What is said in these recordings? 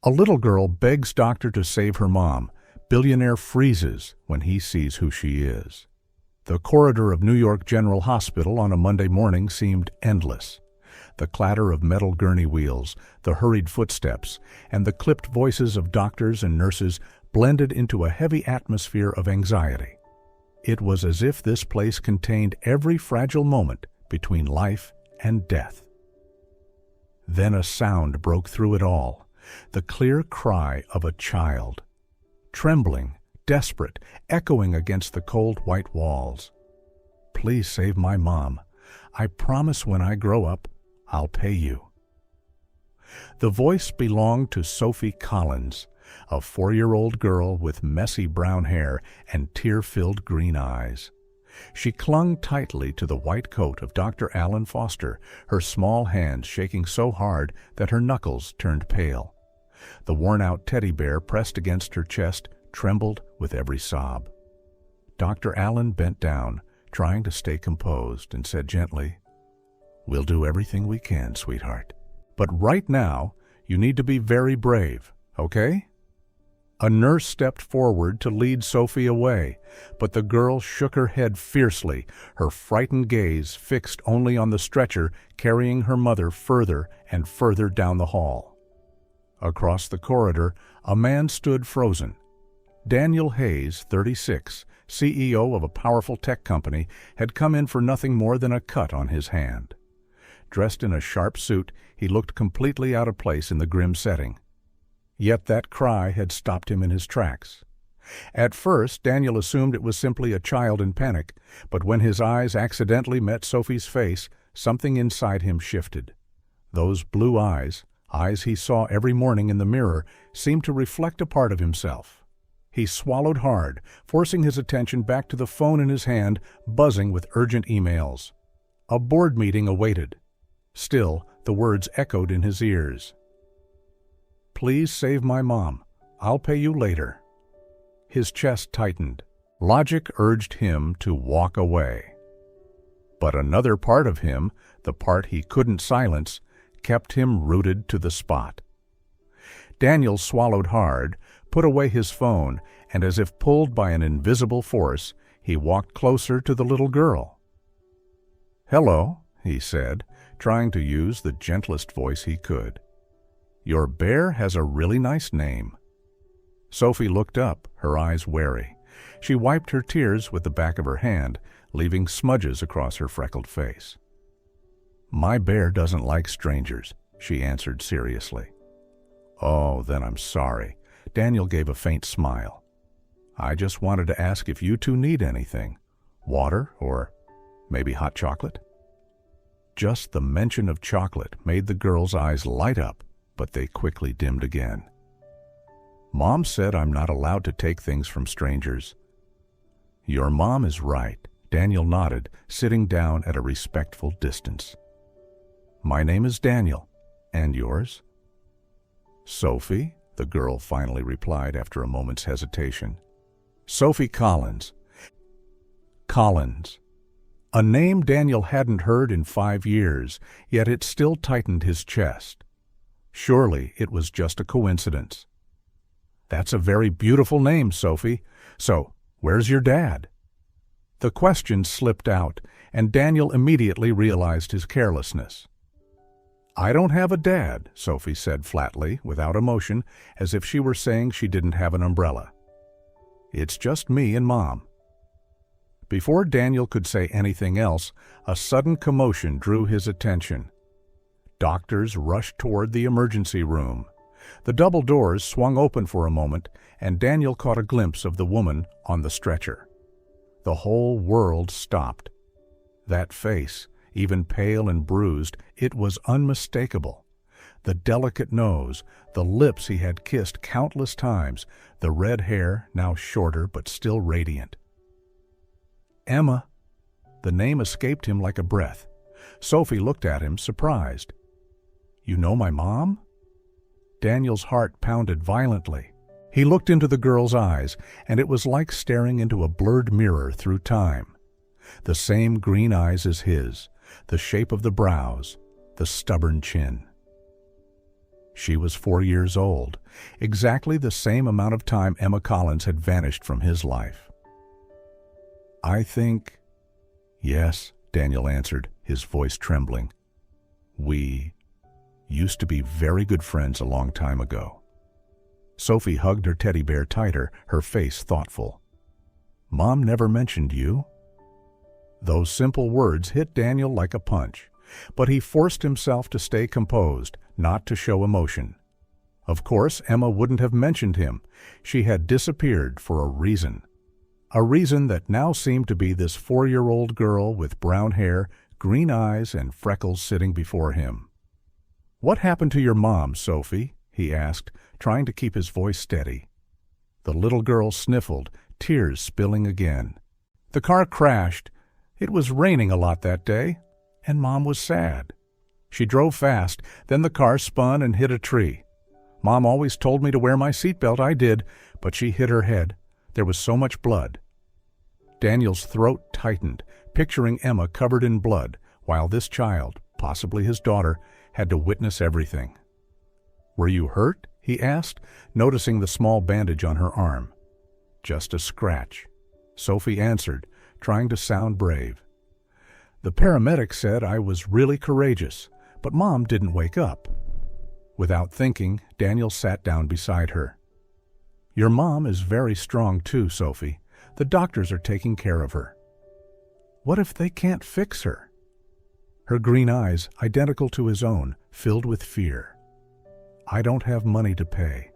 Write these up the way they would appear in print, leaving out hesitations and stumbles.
A little girl begs doctor to save her mom. Billionaire freezes when he sees who she is. The corridor of New York General Hospital on a Monday morning seemed endless. The clatter of metal gurney wheels, the hurried footsteps, and the clipped voices of doctors and nurses blended into a heavy atmosphere of anxiety. It was as if this place contained every fragile moment between life and death. Then a sound broke through it all, the clear cry of a child. Trembling, desperate, echoing against the cold white walls. "Please save my mom. I promise when I grow up, I'll pay you." The voice belonged to Sophie Collins, a 4-year-old girl with messy brown hair and tear-filled green eyes. She clung tightly to the white coat of Dr. Alan Foster, her small hands shaking so hard that her knuckles turned pale. The worn-out teddy bear pressed against her chest trembled with every sob. Dr. Allen bent down, trying to stay composed, and said gently, "We'll do everything we can, sweetheart. But right now, you need to be very brave, okay?" A nurse stepped forward to lead Sophie away, but the girl shook her head fiercely, her frightened gaze fixed only on the stretcher carrying her mother further and further down the hall. Across the corridor, a man stood frozen. Daniel Hayes, 36, CEO of a powerful tech company, had come in for nothing more than a cut on his hand. Dressed in a sharp suit, he looked completely out of place in the grim setting. Yet that cry had stopped him in his tracks. At first, Daniel assumed it was simply a child in panic, but when his eyes accidentally met Sophie's face, something inside him shifted. Those blue eyes, eyes he saw every morning in the mirror, seemed to reflect a part of himself. He swallowed hard, forcing his attention back to the phone in his hand, buzzing with urgent emails. A board meeting awaited. Still, the words echoed in his ears. "Please save my mom. I'll pay you later." His chest tightened. Logic urged him to walk away. But another part of him, the part he couldn't silence, kept him rooted to the spot. Daniel swallowed hard, put away his phone, and as if pulled by an invisible force, he walked closer to the little girl. "Hello," he said, trying to use the gentlest voice he could. "Your bear has a really nice name." Sophie looked up, her eyes wary. She wiped her tears with the back of her hand, leaving smudges across her freckled face. "My bear doesn't like strangers," she answered seriously. "Oh, then I'm sorry." Daniel gave a faint smile. "I just wanted to ask if you two need anything. Water or maybe hot chocolate?" Just the mention of chocolate made the girl's eyes light up, but they quickly dimmed again. "Mom said I'm not allowed to take things from strangers." "Your mom is right," Daniel nodded, sitting down at a respectful distance. "My name is Daniel. And yours?" "Sophie," the girl finally replied after a moment's hesitation. "Sophie Collins." Collins. A name Daniel hadn't heard in 5 years, yet it still tightened his chest. Surely it was just a coincidence. "That's a very beautiful name, Sophie. So, where's your dad?" The question slipped out, and Daniel immediately realized his carelessness. "I don't have a dad," Sophie said flatly, without emotion, as if she were saying she didn't have an umbrella. "It's just me and Mom." Before Daniel could say anything else, a sudden commotion drew his attention. Doctors rushed toward the emergency room. The double doors swung open for a moment, and Daniel caught a glimpse of the woman on the stretcher. The whole world stopped. That face, even pale and bruised, it was unmistakable. The delicate nose, the lips he had kissed countless times, the red hair, now shorter but still radiant. "Emma." The name escaped him like a breath. Sophie looked at him, surprised. "You know my mom?" Daniel's heart pounded violently. He looked into the girl's eyes, and it was like staring into a blurred mirror through time. The same green eyes as his, the shape of the brows, the stubborn chin. She was 4 years old, exactly the same amount of time Emma Collins had vanished from his life. I think... Yes, Daniel answered, his voice trembling. We used to be very good friends a long time ago. Sophie hugged her teddy bear tighter, her face thoughtful. Mom never mentioned you? Those simple words hit Daniel like a punch, but he forced himself to stay composed, not to show emotion. Of course, Emma wouldn't have mentioned him. She had disappeared for a reason. A reason that now seemed to be this 4-year-old girl with brown hair, green eyes, and freckles sitting before him. What happened to your mom, Sophie? He asked, trying to keep his voice steady. The little girl sniffled, tears spilling again. The car crashed. It was raining a lot that day, and Mom was sad. She drove fast, then the car spun and hit a tree. Mom always told me to wear my seatbelt. I did, but she hit her head. There was so much blood. Daniel's throat tightened, picturing Emma covered in blood, while this child, possibly his daughter, had to witness everything. Were you hurt? He asked, noticing the small bandage on her arm. Just a scratch. Sophie answered, trying to sound brave. The paramedic said I was really courageous, but Mom didn't wake up. Without thinking, Daniel sat down beside her. Your mom is very strong too, Sophie. The doctors are taking care of her. What if they can't fix her? Her green eyes, identical to his own, filled with fear. I don't have money to pay.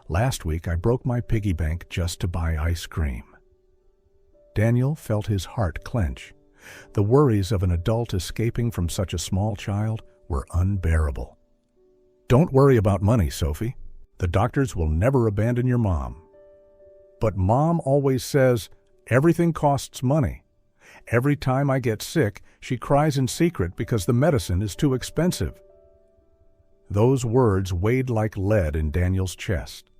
Last week I broke my piggy bank just to buy ice cream. Daniel felt his heart clench. The worries of an adult escaping from such a small child were unbearable. Don't worry about money, Sophie. The doctors will never abandon your mom. But Mom always says, everything costs money. Every time I get sick, she cries in secret because the medicine is too expensive. Those words weighed like lead in Daniel's chest.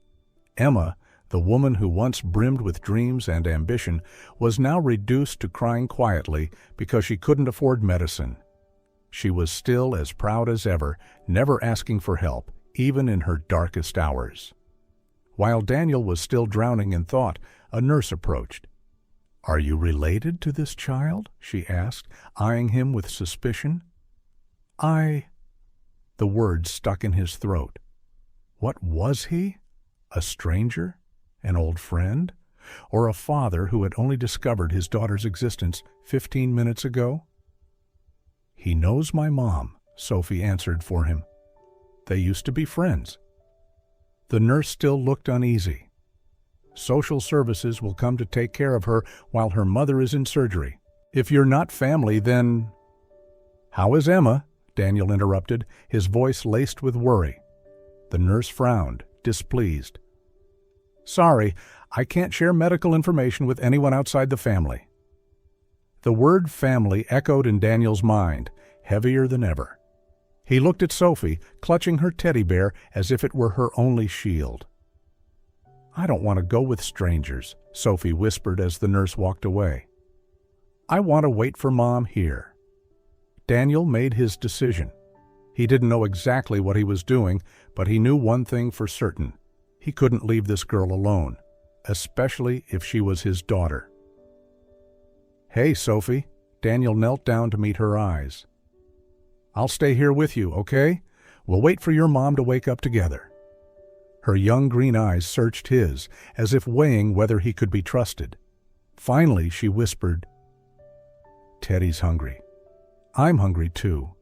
Emma, the woman who once brimmed with dreams and ambition, was now reduced to crying quietly because she couldn't afford medicine. She was still as proud as ever, never asking for help, even in her darkest hours. While Daniel was still drowning in thought, a nurse approached. Are you related to this child? She asked, eyeing him with suspicion. The words stuck in his throat. What was he? A stranger? An old friend? Or a father who had only discovered his daughter's existence 15 minutes ago? He knows my mom, Sophie answered for him. They used to be friends. The nurse still looked uneasy. Social services will come to take care of her while her mother is in surgery. If you're not family, then... How is Emma? Daniel interrupted, his voice laced with worry. The nurse frowned, displeased. Sorry, I can't share medical information with anyone outside the family. The word family echoed in Daniel's mind, heavier than ever. He looked at Sophie, clutching her teddy bear as if it were her only shield. I don't want to go with strangers, Sophie whispered as the nurse walked away. I want to wait for Mom here. Daniel made his decision. He didn't know exactly what he was doing, but he knew one thing for certain. He couldn't leave this girl alone, especially if she was his daughter. Hey, Sophie. Daniel knelt down to meet her eyes. I'll stay here with you, okay? We'll wait for your mom to wake up together. Her young green eyes searched his, as if weighing whether he could be trusted. Finally, she whispered, Teddy's hungry. I'm hungry too.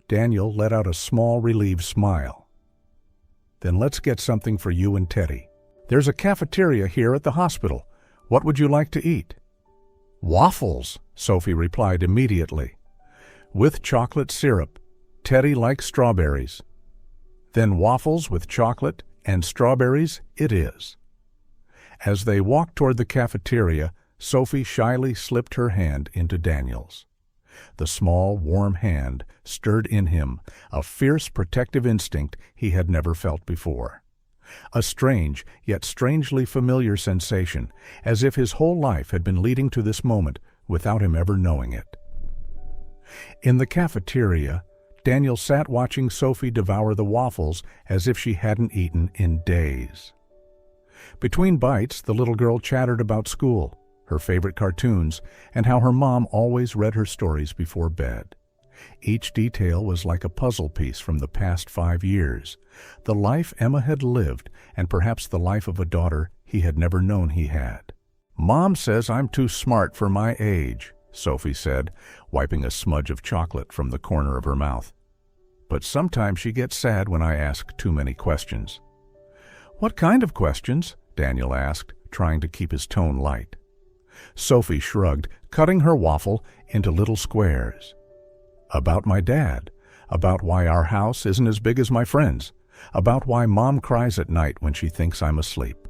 Daniel let out a small, relieved smile. Then let's get something for you and Teddy. There's a cafeteria here at the hospital. What would you like to eat? Waffles, Sophie replied immediately. With chocolate syrup. Teddy likes strawberries. Then waffles with chocolate and strawberries it is. As they walked toward the cafeteria, Sophie shyly slipped her hand into Daniel's. The small, warm hand stirred in him a fierce protective instinct he had never felt before. A strange, yet strangely familiar sensation, as if his whole life had been leading to this moment without him ever knowing it. In the cafeteria, Daniel sat watching Sophie devour the waffles as if she hadn't eaten in days. Between bites, the little girl chattered about school, her favorite cartoons, and how her mom always read her stories before bed. Each detail was like a puzzle piece from the past 5 years, the life Emma had lived, and perhaps the life of a daughter he had never known he had. "Mom says I'm too smart for my age," Sophie said, wiping a smudge of chocolate from the corner of her mouth. "But sometimes she gets sad when I ask too many questions." "What kind of questions?" Daniel asked, trying to keep his tone light. Sophie shrugged, cutting her waffle into little squares. "About my dad, about why our house isn't as big as my friends', about why Mom cries at night when she thinks I'm asleep."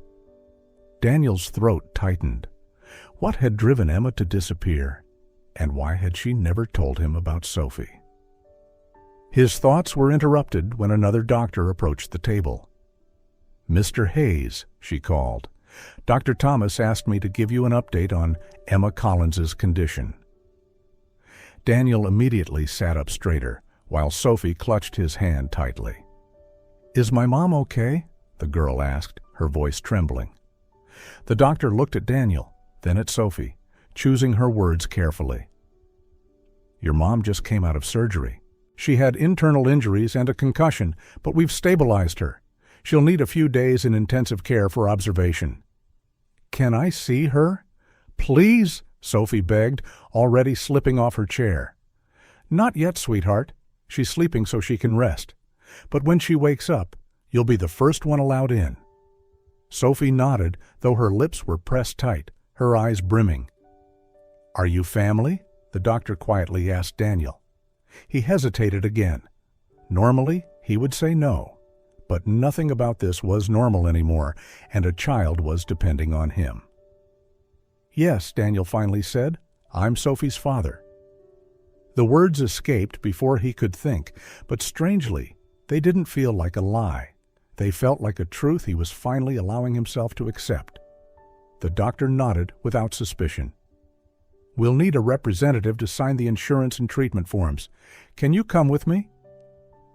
Daniel's throat tightened. What had driven Emma to disappear, and why had she never told him about Sophie? His thoughts were interrupted when another doctor approached the table. "Mr. Hayes," she called. "Dr. Thomas asked me to give you an update on Emma Collins's condition." Daniel immediately sat up straighter, while Sophie clutched his hand tightly. "Is my mom okay?" the girl asked, her voice trembling. The doctor looked at Daniel, then at Sophie, choosing her words carefully. "Your mom just came out of surgery. She had internal injuries and a concussion, but we've stabilized her. She'll need a few days in intensive care for observation." "Can I see her?" "Please," Sophie begged, already slipping off her chair. "Not yet, sweetheart. She's sleeping so she can rest. But when she wakes up, you'll be the first one allowed in." Sophie nodded, though her lips were pressed tight, her eyes brimming. "Are you family?" the doctor quietly asked Daniel. He hesitated again. Normally, he would say no. But nothing about this was normal anymore, and a child was depending on him. "Yes," Daniel finally said, "I'm Sophie's father." The words escaped before he could think, but strangely, they didn't feel like a lie. They felt like a truth he was finally allowing himself to accept. The doctor nodded without suspicion. "We'll need a representative to sign the insurance and treatment forms. Can you come with me?"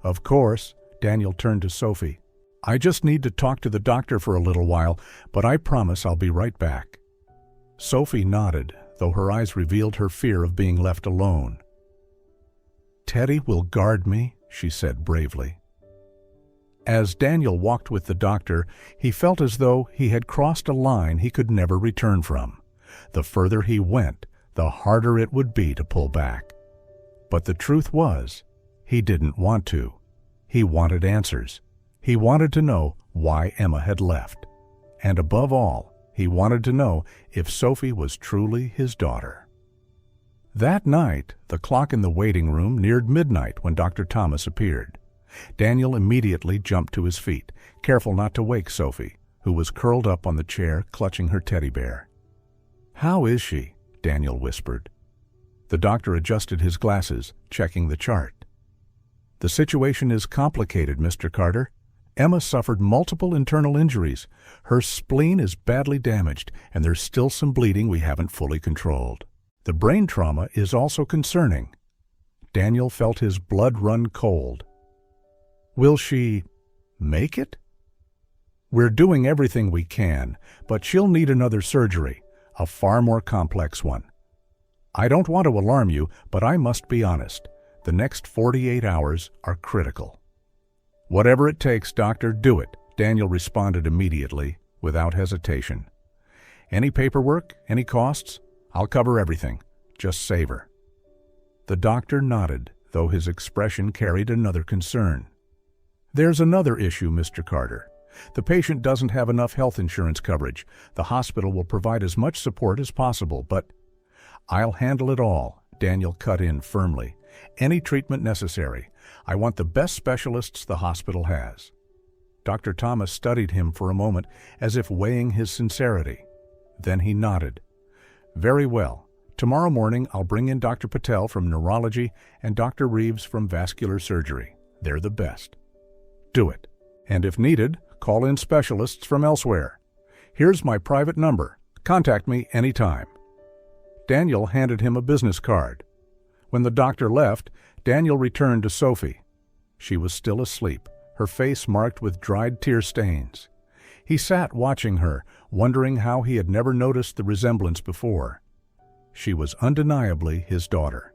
"Of course." Daniel turned to Sophie. "I just need to talk to the doctor for a little while, but I promise I'll be right back." Sophie nodded, though her eyes revealed her fear of being left alone. "Teddy will guard me," she said bravely. As Daniel walked with the doctor, he felt as though he had crossed a line he could never return from. The further he went, the harder it would be to pull back. But the truth was, he didn't want to. He wanted answers. He wanted to know why Emma had left. And above all, he wanted to know if Sophie was truly his daughter. That night, the clock in the waiting room neared midnight when Dr. Thomas appeared. Daniel immediately jumped to his feet, careful not to wake Sophie, who was curled up on the chair clutching her teddy bear. "How is she?" Daniel whispered. The doctor adjusted his glasses, checking the chart. "The situation is complicated, Mr. Carter. Emma suffered multiple internal injuries. Her spleen is badly damaged, and there's still some bleeding we haven't fully controlled. The brain trauma is also concerning." Daniel felt his blood run cold. "Will she make it?" "We're doing everything we can, but she'll need another surgery, a far more complex one. I don't want to alarm you, but I must be honest. The next 48 hours are critical." "Whatever it takes, doctor, do it," Daniel responded immediately, without hesitation. "Any paperwork, any costs? I'll cover everything. Just save her." The doctor nodded, though his expression carried another concern. "There's another issue, Mr. Carter. The patient doesn't have enough health insurance coverage. The hospital will provide as much support as possible, but—" "I'll handle it all," Daniel cut in firmly. "Any treatment necessary. I want the best specialists the hospital has." Dr. Thomas studied him for a moment, as if weighing his sincerity. Then he nodded. "Very well. Tomorrow morning I'll bring in Dr. Patel from neurology and Dr. Reeves from vascular surgery. They're the best." "Do it. And if needed, call in specialists from elsewhere. Here's my private number. Contact me anytime." Daniel handed him a business card. When the doctor left, Daniel returned to Sophie. She was still asleep, her face marked with dried tear stains. He sat watching her, wondering how he had never noticed the resemblance before. She was undeniably his daughter.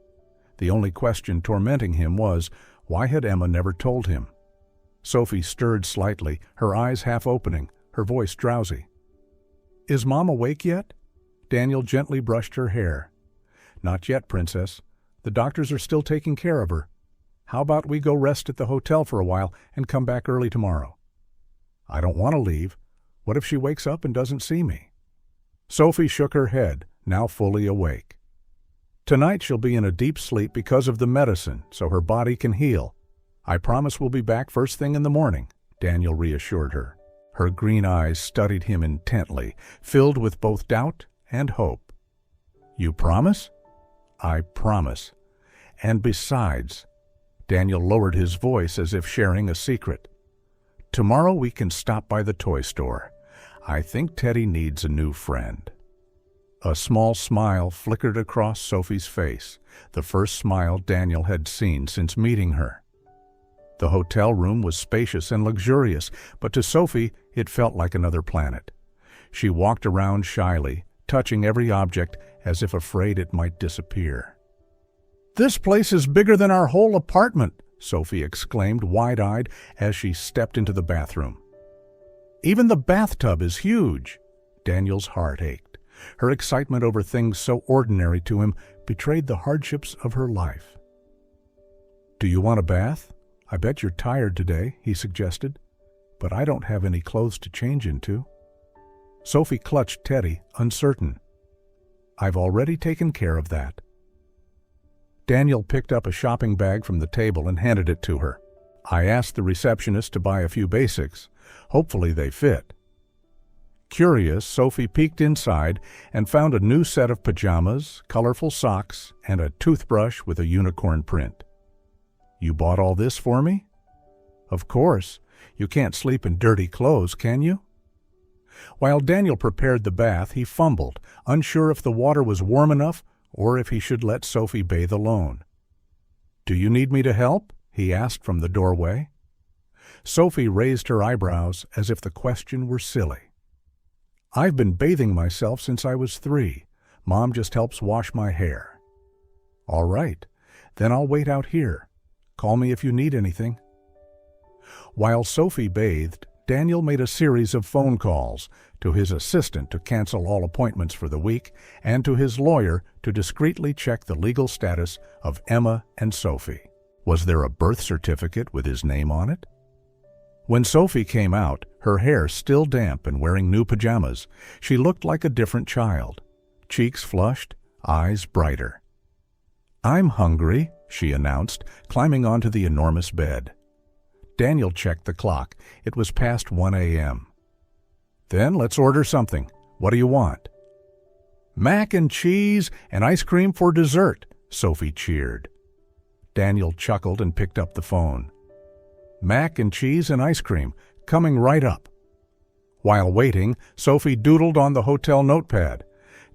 The only question tormenting him was, why had Emma never told him? Sophie stirred slightly, her eyes half opening, her voice drowsy. "Is Mom awake yet?" Daniel gently brushed her hair. "Not yet, Princess. The doctors are still taking care of her. How about we go rest at the hotel for a while and come back early tomorrow?" "I don't want to leave. What if she wakes up and doesn't see me?" Sophie shook her head, now fully awake. "Tonight she'll be in a deep sleep because of the medicine, so her body can heal. I promise we'll be back first thing in the morning," Daniel reassured her. Her green eyes studied him intently, filled with both doubt and hope. "You promise?" "I promise. And besides," Daniel lowered his voice as if sharing a secret, "tomorrow we can stop by the toy store. I think Teddy needs a new friend." A small smile flickered across Sophie's face, the first smile Daniel had seen since meeting her. The hotel room was spacious and luxurious, but to Sophie it felt like another planet. She walked around shyly, touching every object as if afraid it might disappear. "This place is bigger than our whole apartment," Sophie exclaimed, wide-eyed, as she stepped into the bathroom. "Even the bathtub is huge." Daniel's heart ached. Her excitement over things so ordinary to him betrayed the hardships of her life. "Do you want a bath? I bet you're tired today," he suggested, "but I don't have any clothes to change into." Sophie clutched Teddy, uncertain. "I've already taken care of that." Daniel picked up a shopping bag from the table and handed it to her. "I asked the receptionist to buy a few basics. Hopefully they fit." Curious, Sophie peeked inside and found a new set of pajamas, colorful socks, and a toothbrush with a unicorn print. "You bought all this for me?" "Of course. You can't sleep in dirty clothes, can you?" While Daniel prepared the bath, he fumbled, unsure if the water was warm enough or if he should let Sophie bathe alone. "Do you need me to help?" he asked from the doorway. Sophie raised her eyebrows as if the question were silly. "I've been bathing myself since I was 3. Mom just helps wash my hair." "All right, then I'll wait out here. Call me if you need anything." While Sophie bathed, Daniel made a series of phone calls to his assistant to cancel all appointments for the week and to his lawyer to discreetly check the legal status of Emma and Sophie. Was there a birth certificate with his name on it? When Sophie came out, her hair still damp and wearing new pajamas, she looked like a different child, cheeks flushed, eyes brighter. "I'm hungry," she announced, climbing onto the enormous bed. Daniel checked the clock. It was past 1 a.m. "Then let's order something. What do you want?" "Mac and cheese and ice cream for dessert," Sophie cheered. Daniel chuckled and picked up the phone. "Mac and cheese and ice cream, coming right up." While waiting, Sophie doodled on the hotel notepad.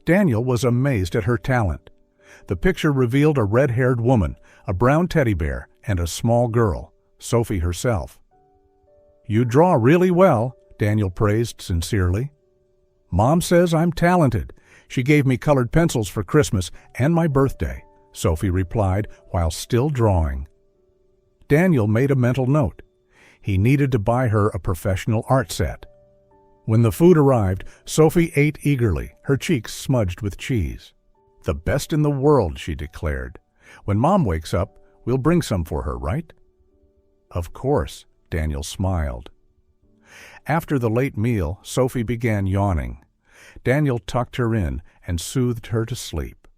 Daniel was amazed at her talent. The picture revealed a red-haired woman, a brown teddy bear, and a small girl, Sophie herself. "You draw really well," Daniel praised sincerely. "Mom says I'm talented. She gave me colored pencils for Christmas and my birthday," Sophie replied while still drawing. Daniel made a mental note. He needed to buy her a professional art set. When the food arrived, Sophie ate eagerly, her cheeks smudged with cheese. "The best in the world," she declared. "When Mom wakes up, we'll bring some for her, right?" "Of course," Daniel smiled. After the late meal, Sophie began yawning. Daniel tucked her in and soothed her to sleep.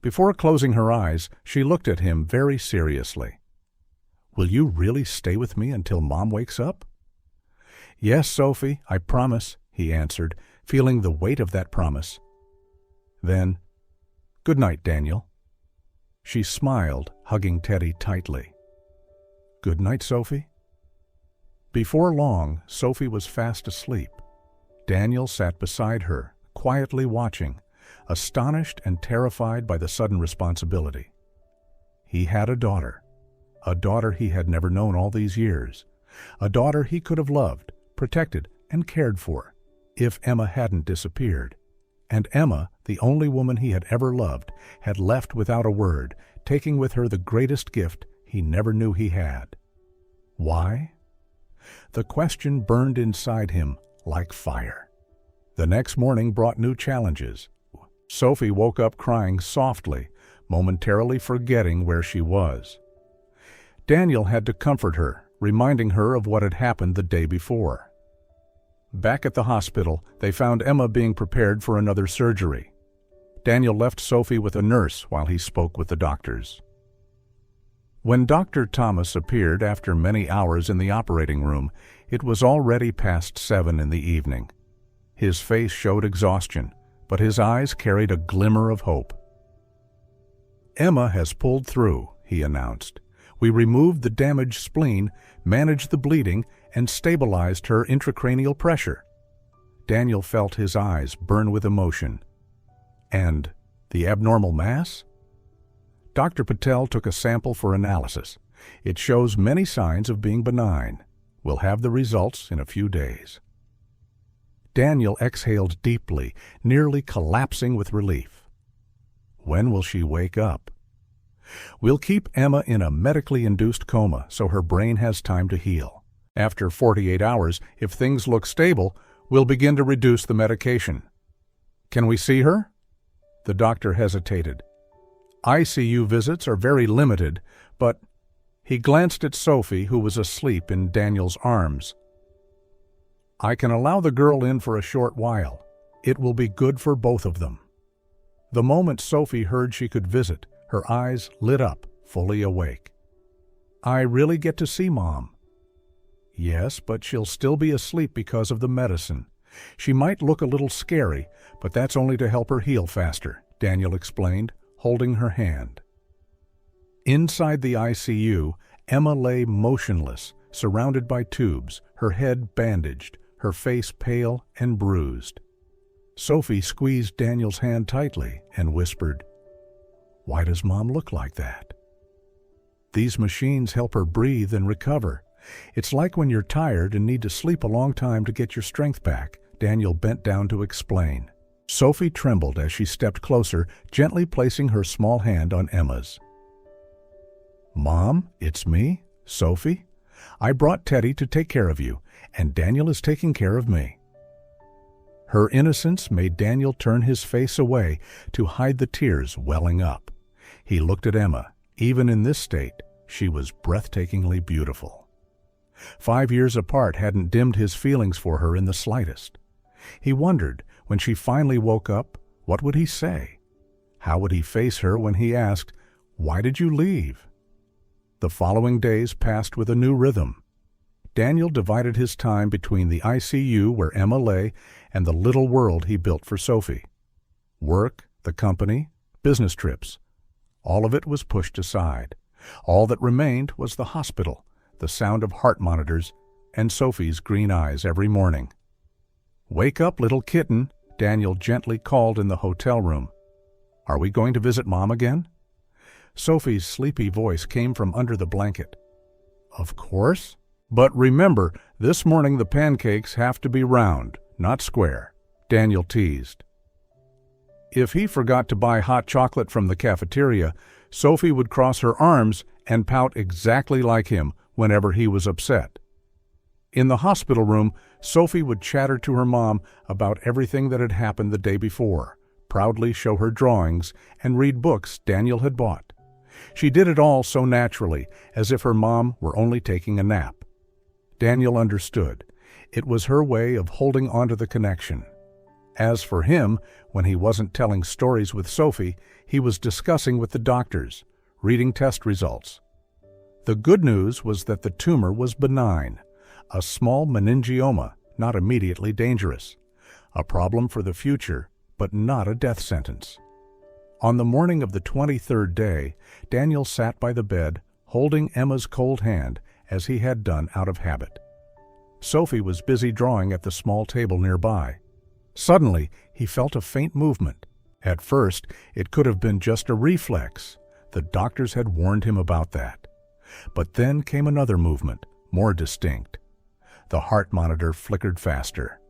Before closing her eyes, she looked at him very seriously. "Will you really stay with me until Mom wakes up?" "Yes, Sophie, I promise," he answered, feeling the weight of that promise. Then, "Good night, Daniel." She smiled, hugging Teddy tightly. "Good night, Sophie." Before long, Sophie was fast asleep. Daniel sat beside her, quietly watching, astonished and terrified by the sudden responsibility. He had a daughter, a daughter he had never known all these years, a daughter he could have loved, protected, and cared for, if Emma hadn't disappeared. And Emma, the only woman he had ever loved, had left without a word, taking with her the greatest gift he never knew he had. Why? The question burned inside him like fire. The next morning brought new challenges. Sophie woke up crying softly, momentarily forgetting where she was. Daniel had to comfort her, reminding her of what had happened the day before. Back at the hospital, they found Emma being prepared for another surgery. Daniel left Sophie with a nurse while he spoke with the doctors. When Dr. Thomas appeared after many hours in the operating room, it was already past 7 in the evening. His face showed exhaustion, but his eyes carried a glimmer of hope. "Emma has pulled through," he announced. "We removed the damaged spleen, managed the bleeding, and stabilized her intracranial pressure." Daniel felt his eyes burn with emotion. "And the abnormal mass?" Dr. Patel took a sample for analysis. "It shows many signs of being benign. We'll have the results in a few days." Daniel exhaled deeply, nearly collapsing with relief. When will she wake up? "We'll keep Emma in a medically induced coma so her brain has time to heal. After 48 hours, if things look stable, we'll begin to reduce the medication." "Can we see her?" The doctor hesitated. "ICU visits are very limited, but—" He glanced at Sophie, who was asleep in Daniel's arms. "I can allow the girl in for a short while. It will be good for both of them." The moment Sophie heard she could visit, her eyes lit up, fully awake. "I really get to see Mom?" "Yes, but she'll still be asleep because of the medicine. She might look a little scary, but that's only to help her heal faster," Daniel explained, holding her hand. Inside the ICU, Emma lay motionless, surrounded by tubes, her head bandaged, her face pale and bruised. Sophie squeezed Daniel's hand tightly and whispered, "Why does Mom look like that?" "These machines help her breathe and recover. It's like when you're tired and need to sleep a long time to get your strength back," Daniel bent down to explain. Sophie trembled as she stepped closer, gently placing her small hand on Emma's. "Mom, it's me, Sophie. I brought Teddy to take care of you, and Daniel is taking care of me." Her innocence made Daniel turn his face away to hide the tears welling up. He looked at Emma. Even in this state, she was breathtakingly beautiful. 5 years apart hadn't dimmed his feelings for her in the slightest. He wondered, when she finally woke up, what would he say? How would he face her when he asked, "Why did you leave?" The following days passed with a new rhythm. Daniel divided his time between the ICU where Emma lay and the little world he built for Sophie. Work, the company, business trips. All of it was pushed aside. All that remained was the hospital, the sound of heart monitors, and Sophie's green eyes every morning. "Wake up, little kitten," Daniel gently called in the hotel room. "Are we going to visit Mom again?" Sophie's sleepy voice came from under the blanket. "Of course. But remember, this morning the pancakes have to be round, not square," Daniel teased. If he forgot to buy hot chocolate from the cafeteria, Sophie would cross her arms and pout exactly like him whenever he was upset. In the hospital room, Sophie would chatter to her mom about everything that had happened the day before, proudly show her drawings, and read books Daniel had bought. She did it all so naturally, as if her mom were only taking a nap. Daniel understood. It was her way of holding onto the connection. As for him, when he wasn't telling stories with Sophie, he was discussing with the doctors, reading test results. The good news was that the tumor was benign, a small meningioma, not immediately dangerous, a problem for the future, but not a death sentence. On the morning of the 23rd day, Daniel sat by the bed, holding Emma's cold hand, as he had done out of habit. Sophie was busy drawing at the small table nearby. Suddenly, he felt a faint movement. At first, it could have been just a reflex. The doctors had warned him about that. But then came another movement, more distinct. The heart monitor flickered faster.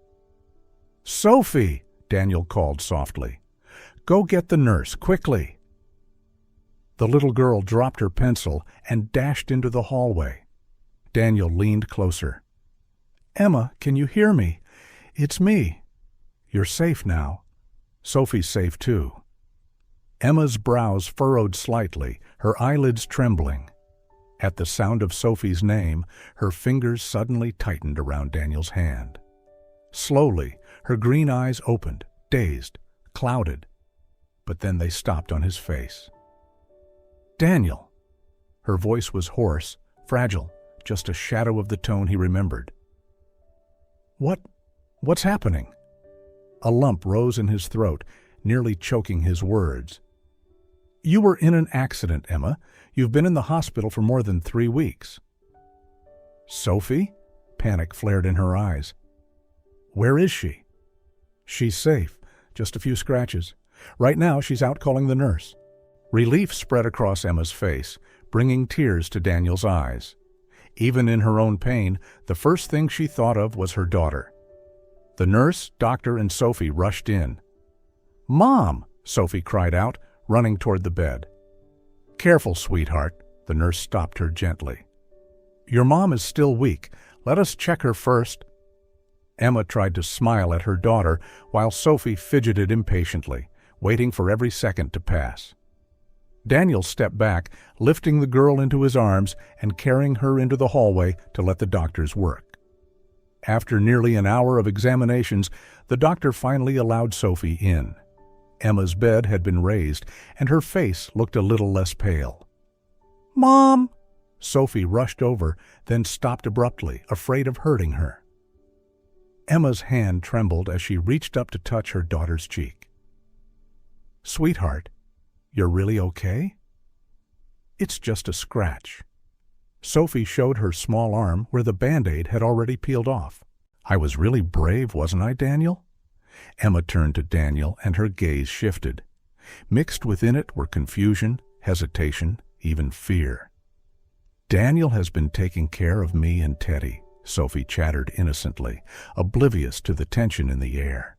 "Sophie!" Daniel called softly. "Go get the nurse, quickly!" The little girl dropped her pencil and dashed into the hallway. Daniel leaned closer. "Emma, can you hear me? It's me. You're safe now. Sophie's safe too." Emma's brows furrowed slightly, her eyelids trembling. At the sound of Sophie's name, her fingers suddenly tightened around Daniel's hand. Slowly, her green eyes opened, dazed, clouded. But then they stopped on his face. "Daniel!" Her voice was hoarse, fragile, just a shadow of the tone he remembered. What's happening?" A lump rose in his throat, nearly choking his words. "You were in an accident, Emma. You've been in the hospital for more than 3 weeks." "Sophie?" Panic flared in her eyes. "Where is she?" "She's safe. Just a few scratches. Right now she's out calling the nurse." Relief spread across Emma's face, bringing tears to Daniel's eyes. Even in her own pain, the first thing she thought of was her daughter. The nurse, doctor, and Sophie rushed in. "Mom!" Sophie cried out, running toward the bed. "Careful, sweetheart." The nurse stopped her gently. "Your mom is still weak. Let us check her first." Emma tried to smile at her daughter while Sophie fidgeted impatiently, waiting for every second to pass. Daniel stepped back, lifting the girl into his arms and carrying her into the hallway to let the doctors work. After nearly an hour of examinations, the doctor finally allowed Sophie in. Emma's bed had been raised, and her face looked a little less pale. "Mom!" Sophie rushed over, then stopped abruptly, afraid of hurting her. Emma's hand trembled as she reached up to touch her daughter's cheek. "Sweetheart, you're really okay?" "It's just a scratch." Sophie showed her small arm where the Band-Aid had already peeled off. "I was really brave, wasn't I, Daniel?" Emma turned to Daniel, and her gaze shifted. Mixed within it were confusion, hesitation, even fear. "Daniel has been taking care of me and Teddy," Sophie chattered innocently, oblivious to the tension in the air.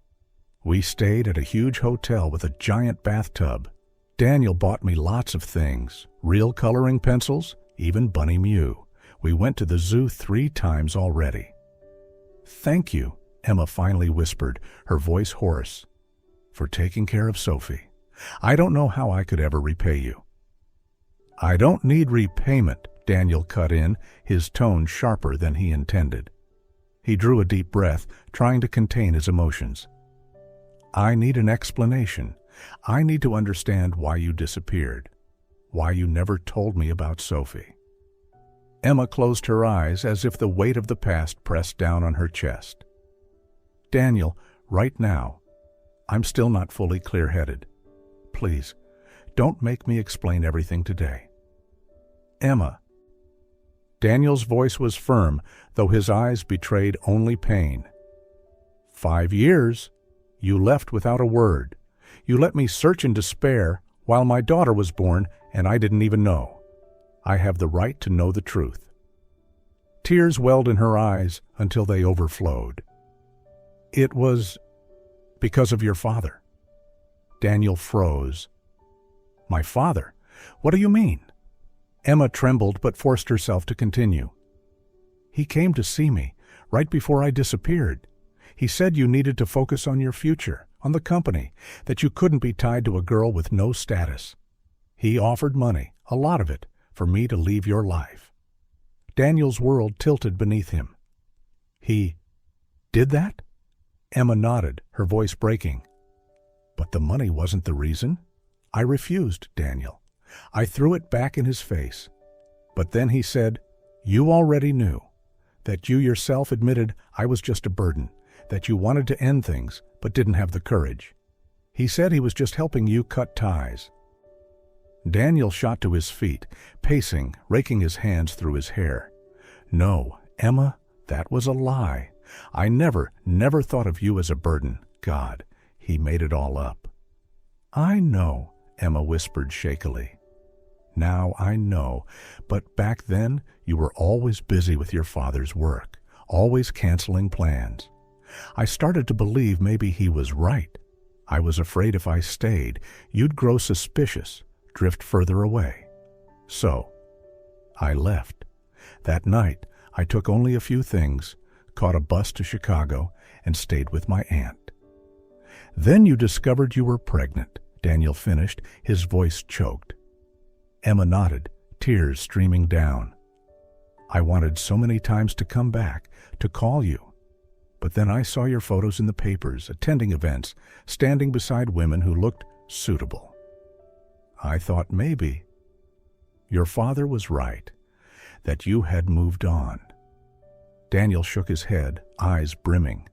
"We stayed at a huge hotel with a giant bathtub. Daniel bought me lots of things, real coloring pencils, even Bunny Mew. We went to the zoo 3 times already." "Thank you," Emma finally whispered, her voice hoarse, "for taking care of Sophie. I don't know how I could ever repay you." "I don't need repayment," Daniel cut in, his tone sharper than he intended. He drew a deep breath, trying to contain his emotions. "I need an explanation. I need to understand why you disappeared, why you never told me about Sophie." Emma closed her eyes as if the weight of the past pressed down on her chest. "Daniel, right now, I'm still not fully clear-headed. Please, don't make me explain everything today." "Emma." Daniel's voice was firm, though his eyes betrayed only pain. 5 years. You left without a word. You let me search in despair while my daughter was born, and I didn't even know. I have the right to know the truth." Tears welled in her eyes until they overflowed. "It was because of your father." Daniel froze. "My father? What do you mean?" Emma trembled but forced herself to continue. "He came to see me right before I disappeared. He said you needed to focus on your future, on the company, that you couldn't be tied to a girl with no status. He offered money, a lot of it, for me to leave your life." Daniel's world tilted beneath him. "He did that?" Emma nodded, her voice breaking. "But the money wasn't the reason. I refused, Daniel. I threw it back in his face. But then he said, 'You already knew,' that you yourself admitted I was just a burden, that you wanted to end things but didn't have the courage. He said he was just helping you cut ties." Daniel shot to his feet, pacing, raking his hands through his hair. "No, Emma, that was a lie. I never thought of you as a burden. God, he made it all up." "I know," Emma whispered shakily. Now I know, but back then you were always busy with your father's work, always canceling plans. I started to believe maybe he was right. I was afraid if I stayed, you'd grow suspicious, drift further away. So, I left. That night, I took only a few things, caught a bus to Chicago, and stayed with my aunt. Then you discovered you were pregnant, Daniel finished, his voice choked. Emma nodded, tears streaming down. I wanted so many times to come back, to call you. But then I saw your photos in the papers, attending events, standing beside women who looked suitable. I thought maybe your father was right, that you had moved on. Daniel shook his head, eyes brimming.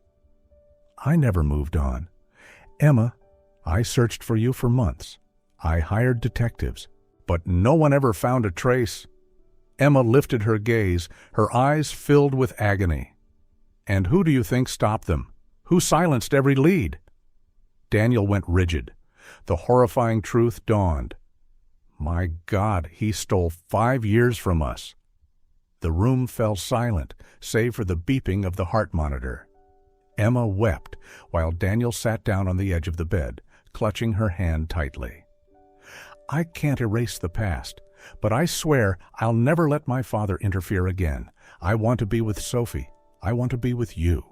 I never moved on. Emma, I searched for you for months. I hired detectives, but no one ever found a trace. Emma lifted her gaze, her eyes filled with agony. And who do you think stopped them? Who silenced every lead? Daniel went rigid. The horrifying truth dawned. My God, he stole 5 years from us. The room fell silent, save for the beeping of the heart monitor. Emma wept while Daniel sat down on the edge of the bed, clutching her hand tightly. I can't erase the past, but I swear I'll never let my father interfere again. I want to be with Sophie. I want to be with you.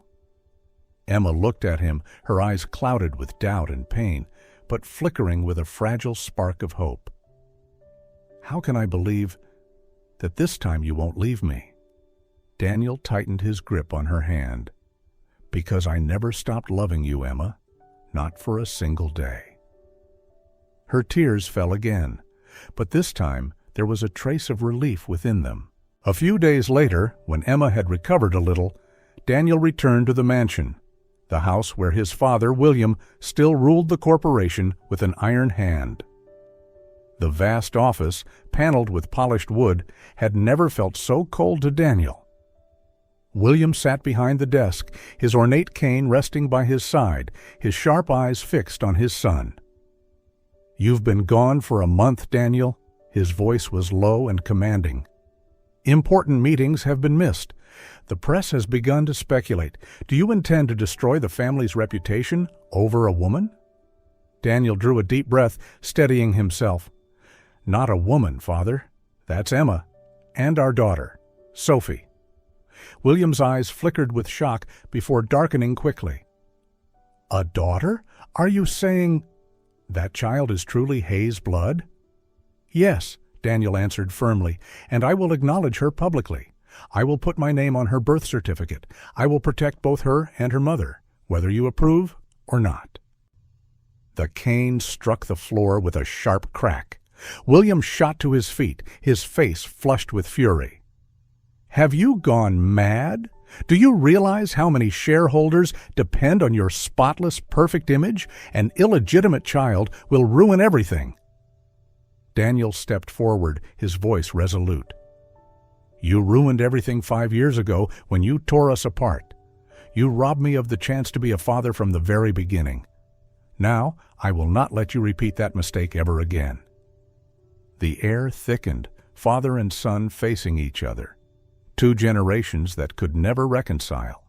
Emma looked at him, her eyes clouded with doubt and pain, but flickering with a fragile spark of hope. How can I believe that this time you won't leave me? Daniel tightened his grip on her hand. Because I never stopped loving you, Emma, not for a single day. Her tears fell again, but this time there was a trace of relief within them. A few days later, when Emma had recovered a little, Daniel returned to the mansion, the house where his father, William, still ruled the corporation with an iron hand. The vast office, paneled with polished wood, had never felt so cold to Daniel. William sat behind the desk, his ornate cane resting by his side, his sharp eyes fixed on his son. "You've been gone for a month, Daniel." His voice was low and commanding. "Important meetings have been missed. The press has begun to speculate. Do you intend to destroy the family's reputation over a woman?" Daniel drew a deep breath, steadying himself. "Not a woman, Father. That's Emma, and our daughter, Sophie." William's eyes flickered with shock before darkening quickly. "A daughter? Are you saying that child is truly Hayes' blood?" "Yes," Daniel answered firmly, "and I will acknowledge her publicly. I will put my name on her birth certificate. I will protect both her and her mother, whether you approve or not." The cane struck the floor with a sharp crack. William shot to his feet, his face flushed with fury. "Have you gone mad? Do you realize how many shareholders depend on your spotless, perfect image? An illegitimate child will ruin everything." Daniel stepped forward, his voice resolute. "You ruined everything 5 years ago when you tore us apart. You robbed me of the chance to be a father from the very beginning. Now, I will not let you repeat that mistake ever again." The air thickened, father and son facing each other. 2 generations that could never reconcile.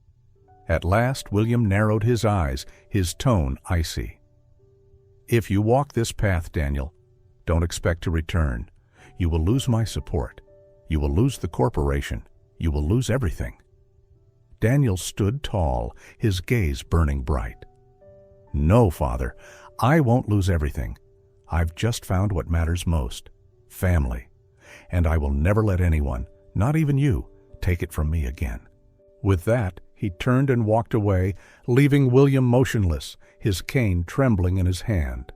At last, William narrowed his eyes, his tone icy. "If you walk this path, Daniel, don't expect to return. You will lose my support. You will lose the corporation. You will lose everything." Daniel stood tall, his gaze burning bright. "No, Father, I won't lose everything. I've just found what matters most, family. And I will never let anyone, not even you, take it from me again." With that, he turned and walked away, leaving William motionless, his cane trembling in his hand.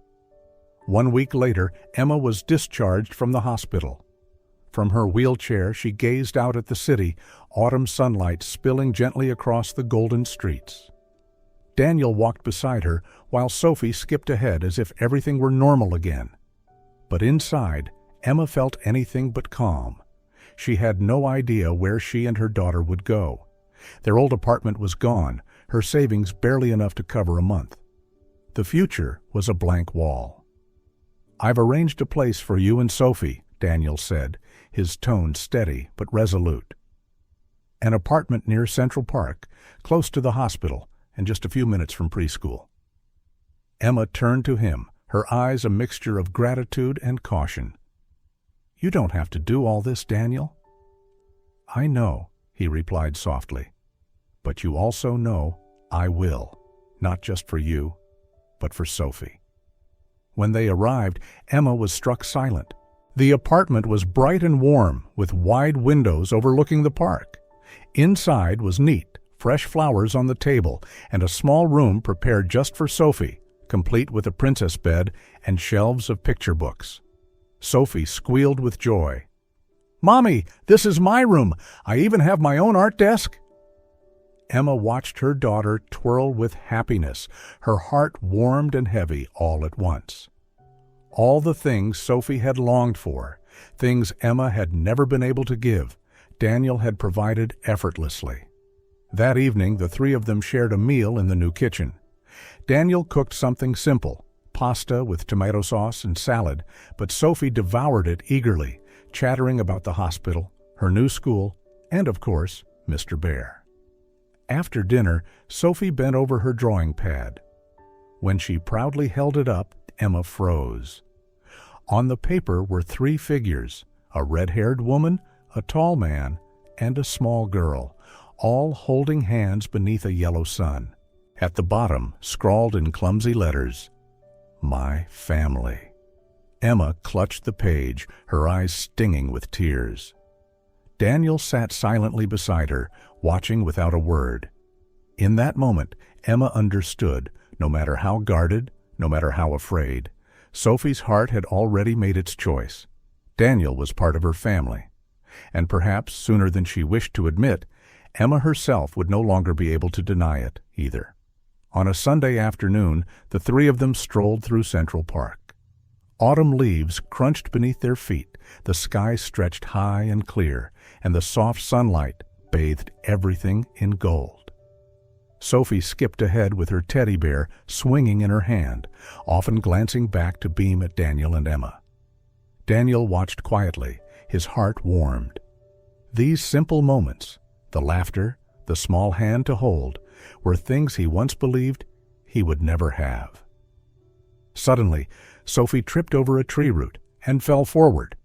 1 week later, Emma was discharged from the hospital. From her wheelchair, she gazed out at the city, autumn sunlight spilling gently across the golden streets. Daniel walked beside her, while Sophie skipped ahead as if everything were normal again. But inside, Emma felt anything but calm. She had no idea where she and her daughter would go. Their old apartment was gone, her savings barely enough to cover a month. The future was a blank wall. "I've arranged a place for you and Sophie," Daniel said, his tone steady but resolute. An apartment near Central Park, close to the hospital and just a few minutes from preschool. Emma turned to him, her eyes a mixture of gratitude and caution. "You don't have to do all this, Daniel." "I know," he replied softly. "But you also know I will, not just for you, but for Sophie." When they arrived, Emma was struck silent. The apartment was bright and warm, with wide windows overlooking the park. Inside was neat, fresh flowers on the table, and a small room prepared just for Sophie, complete with a princess bed and shelves of picture books. Sophie squealed with joy. "Mommy, this is my room! I even have my own art desk!" Emma watched her daughter twirl with happiness, her heart warmed and heavy all at once. All the things Sophie had longed for, things Emma had never been able to give, Daniel had provided effortlessly. That evening, the three of them shared a meal in the new kitchen. Daniel cooked something simple, pasta with tomato sauce and salad, but Sophie devoured it eagerly, chattering about the hospital, her new school, and, of course, Mr. Bear. After dinner, Sophie bent over her drawing pad. When she proudly held it up, Emma froze. On the paper were three figures, a red-haired woman, a tall man, and a small girl, all holding hands beneath a yellow sun. At the bottom, scrawled in clumsy letters, "My family." Emma clutched the page, her eyes stinging with tears. Daniel sat silently beside her, watching without a word. In that moment, Emma understood, no matter how guarded, no matter how afraid, Sophie's heart had already made its choice. Daniel was part of her family. And perhaps, sooner than she wished to admit, Emma herself would no longer be able to deny it, either. On a Sunday afternoon, the three of them strolled through Central Park. Autumn leaves crunched beneath their feet, the sky stretched high and clear, and the soft sunlight bathed everything in gold. Sophie skipped ahead with her teddy bear swinging in her hand, often glancing back to beam at Daniel and Emma. Daniel watched quietly, his heart warmed. These simple moments, the laughter, the small hand to hold, were things he once believed he would never have. Suddenly, Sophie tripped over a tree root and fell forward.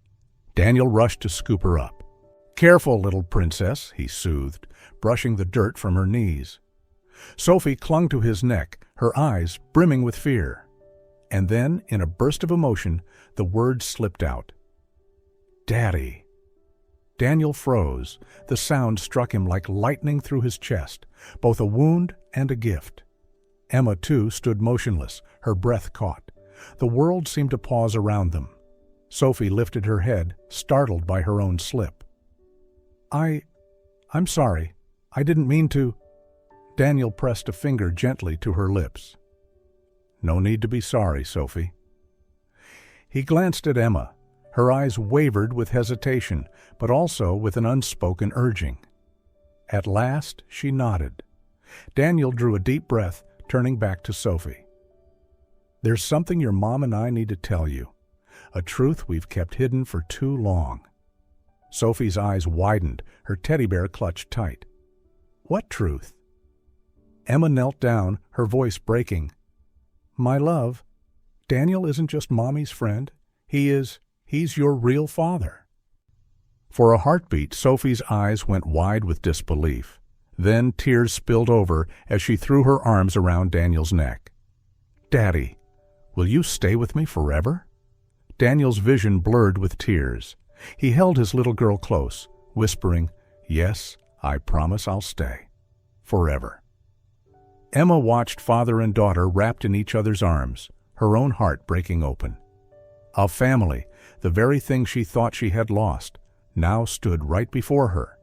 Daniel rushed to scoop her up. "Careful, little princess," he soothed, brushing the dirt from her knees. Sophie clung to his neck, her eyes brimming with fear. And then, in a burst of emotion, the words slipped out. "Daddy." Daniel froze. The sound struck him like lightning through his chest, both a wound and a gift. Emma, too, stood motionless, her breath caught. The world seemed to pause around them. Sophie lifted her head, startled by her own slip. I'm sorry. I didn't mean to." Daniel pressed a finger gently to her lips. "No need to be sorry, Sophie." He glanced at Emma. Her eyes wavered with hesitation, but also with an unspoken urging. At last, she nodded. Daniel drew a deep breath, turning back to Sophie. "There's something your mom and I need to tell you, a truth we've kept hidden for too long." Sophie's eyes widened, her teddy bear clutched tight. "What truth?" Emma knelt down, her voice breaking. "My love, Daniel isn't just Mommy's friend. He's your real father." For a heartbeat, Sophie's eyes went wide with disbelief. Then tears spilled over as she threw her arms around Daniel's neck. "Daddy, will you stay with me forever?" Daniel's vision blurred with tears. He held his little girl close, whispering, "Yes, I promise I'll stay. Forever." Emma watched father and daughter wrapped in each other's arms, her own heart breaking open. A family, the very thing she thought she had lost, now stood right before her,